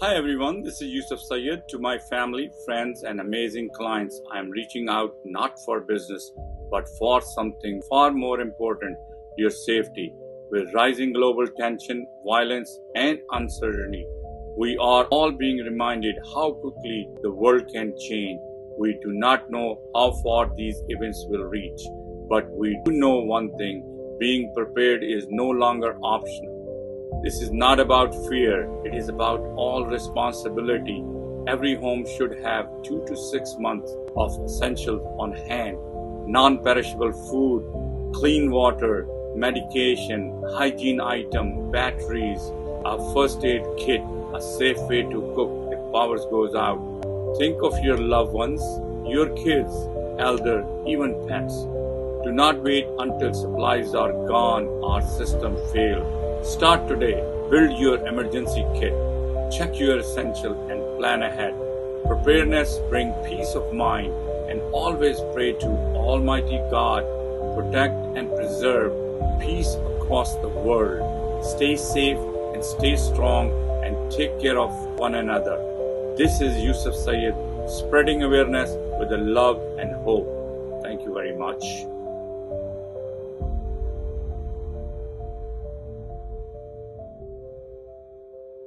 Hi everyone, this is Yousuf Syed. To my family, friends, and amazing clients, I am reaching out not for business, but for something far more important, your safety. With rising global tension, violence, and uncertainty, we are all being reminded how quickly the world can change. We do not know how far these events will reach, but we do know one thing: being prepared is no longer optional. This is not about fear, it is about all responsibility. Every home should have 2 to 6 months of essentials on hand: non-perishable food, clean water, medication, hygiene item, batteries, a first aid kit, a safe way to cook if power goes out. Think of your loved ones, your kids, elder, even pets. Do not wait until supplies are gone or systems fail. Start today. Build your emergency kit. Check your essentials and plan ahead. Preparedness brings peace of mind, and always pray to Almighty God to protect and preserve peace across the world. Stay safe and stay strong and take care of one another. This is Yousuf Syed, spreading awareness with the love and hope. Thank you very much.